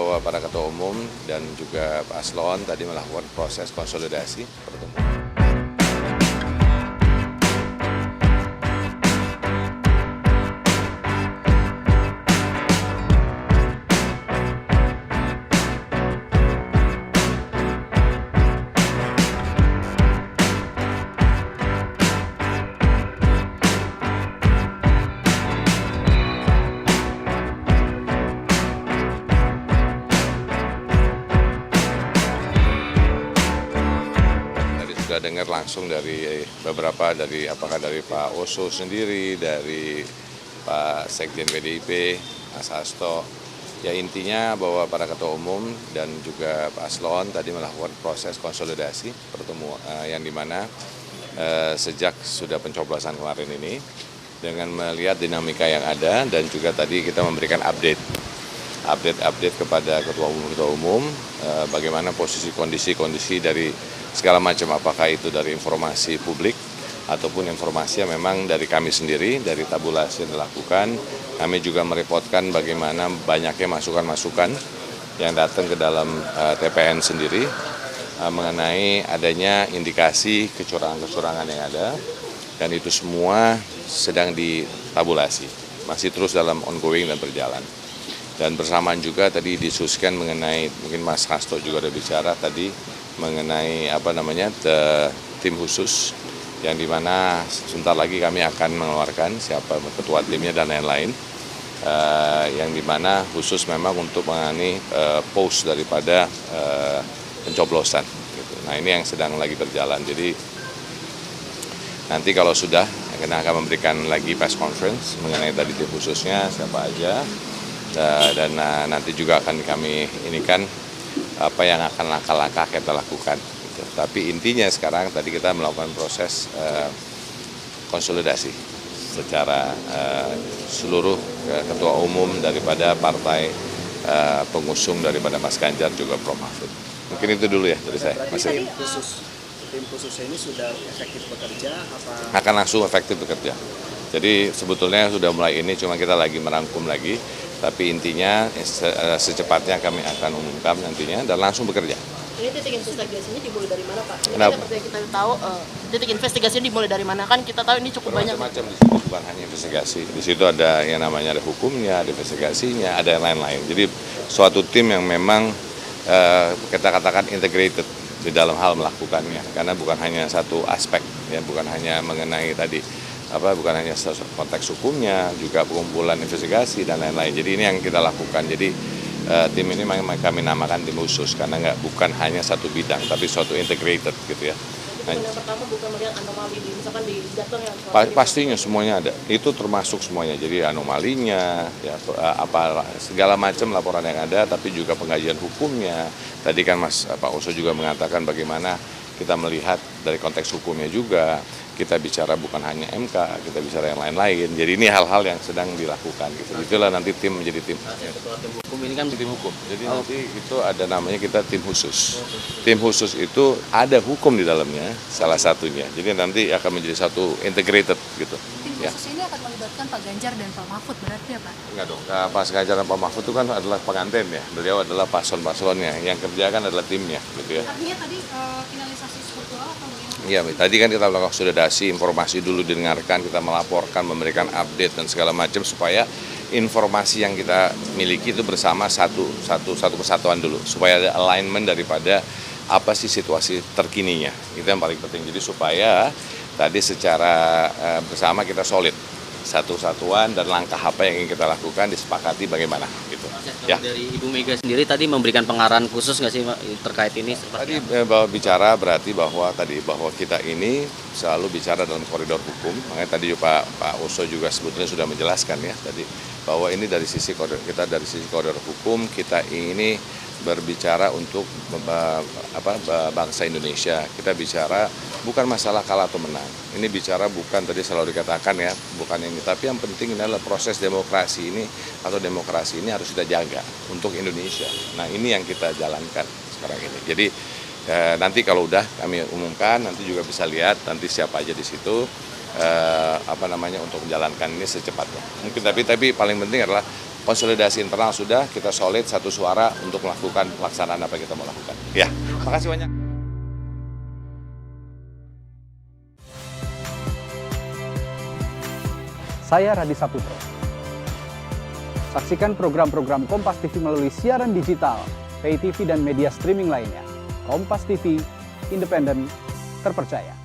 Bahwa para ketua umum dan juga paslon tadi melakukan proses konsolidasi pertemuan. Sudah dengar langsung dari beberapa apakah dari Pak Oso sendiri, dari Pak Sekjen PDIP, Mas Hasto. Ya intinya bahwa para ketua umum dan juga paslon tadi melakukan proses konsolidasi pertemuan yang dimana sejak sudah pencoblosan kemarin ini dengan melihat dinamika yang ada dan juga tadi kita memberikan update kepada ketua umum bagaimana posisi kondisi dari segala macam, apakah itu dari informasi publik ataupun informasi yang memang dari kami sendiri, dari tabulasi yang dilakukan. Kami juga merepotkan bagaimana banyaknya masukan-masukan yang datang ke dalam TPN sendiri mengenai adanya indikasi kecurangan-kecurangan yang ada, dan itu semua sedang ditabulasi, masih terus dalam ongoing dan berjalan. Dan bersamaan juga tadi didiskusikan mengenai, mungkin Mas Hasto juga ada bicara tadi, mengenai tim khusus yang dimana sebentar lagi kami akan mengeluarkan siapa ketua timnya dan lain-lain, yang dimana khusus memang untuk menangani post daripada pencoblosan. Gitu. Nah ini yang sedang lagi berjalan. Jadi nanti kalau sudah kita akan memberikan lagi press conference mengenai tadi tim khususnya siapa aja, dan nanti juga akan kami inikan apa yang akan langkah-langkah kita lakukan. Gitu. Tapi intinya sekarang tadi kita melakukan proses konsolidasi secara seluruh ketua umum daripada partai pengusung daripada Mas Ganjar juga Prof. Mahfud. Mungkin itu dulu ya dari saya. Tim khusus ini sudah efektif bekerja? Akan langsung efektif bekerja. Jadi sebetulnya sudah mulai ini, cuma kita lagi merangkum lagi. Tapi intinya secepatnya kami akan umumkan nantinya dan langsung bekerja. Ini titik investigasinya dimulai dari mana, Pak? Ini Kenapa? kan seperti yang kita tahu, titik investigasinya dimulai dari mana? Kan kita tahu ini cukup banyak. Macam-macam di situ, bukan hanya investigasi. Di situ ada yang namanya ada hukumnya, ada investigasinya, ada yang lain-lain. Jadi suatu tim yang memang kita katakan integrated di dalam hal melakukannya, karena bukan hanya satu aspek, ya bukan hanya mengenai tadi bukan hanya konteks hukumnya, juga pengumpulan investigasi dan lain-lain. Jadi ini yang kita lakukan. Jadi tim ini memang kami namakan tim khusus karena bukan hanya satu bidang, tapi suatu integrated gitu ya. Nah, yang pertama bukan melihat anomali misalkan di jatuh yang pastinya semuanya ada. Itu termasuk semuanya. Jadi anomalinya, ya segala macam laporan yang ada, tapi juga pengkajian hukumnya. Tadi kan Pak Oso juga mengatakan bagaimana kita melihat dari konteks hukumnya juga. Kita bicara bukan hanya MK, kita bicara yang lain-lain. Jadi ini hal-hal yang sedang dilakukan. Gitu. Itulah nanti tim menjadi tim. Ketua tim hukum ini kan tim hukum. Jadi nanti itu ada namanya kita tim khusus. Tim khusus itu ada hukum di dalamnya, salah satunya. Jadi nanti akan menjadi satu integrated gitu. Tim khusus ini akan melibatkan Pak Ganjar dan Pak Mahfud berarti ya Pak? Enggak dong. Pak Ganjar dan Pak Mahfud itu kan adalah pengantin ya. Beliau adalah paslon-paslonnya. Yang kerja kan adalah timnya gitu ya. Artinya tadi finalisasi struktural atau bagaimana? Iya, tadi kan kita melakukan konsolidasi, informasi dulu didengarkan, kita melaporkan, memberikan update dan segala macam supaya informasi yang kita miliki itu bersama satu kesatuan dulu, supaya ada alignment daripada apa sih situasi terkininya. Itu yang paling penting. Jadi supaya tadi secara bersama kita solid, satu kesatuan dan langkah apa yang ingin kita lakukan disepakati bagaimana gitu. Ya. Dari Ibu Mega sendiri tadi memberikan pengarahan khusus nggak sih terkait ini? Tadi bicara berarti bahwa kita ini selalu bicara dalam koridor hukum. Makanya tadi Pak Oso juga sebetulnya sudah menjelaskan ya tadi bahwa ini dari sisi koridor hukum kita ini berbicara untuk bangsa Indonesia. Kita bicara bukan masalah kalah atau menang. Ini bicara bukan tadi selalu dikatakan ya, bukan ini. Tapi yang penting adalah proses demokrasi ini atau demokrasi ini harus kita jaga untuk Indonesia. Nah ini yang kita jalankan sekarang ini. Jadi nanti kalau udah kami umumkan, nanti juga bisa lihat nanti siapa aja di situ. Untuk menjalankan ini secepatnya. Mungkin tapi paling penting adalah konsolidasi internal sudah, kita solid satu suara untuk melakukan pelaksanaan apa yang kita mau lakukan. Ya, makasih banyak. Saya Radi Saputro. Saksikan program-program Kompas TV melalui siaran digital, pay TV dan media streaming lainnya. Kompas TV, independen, terpercaya.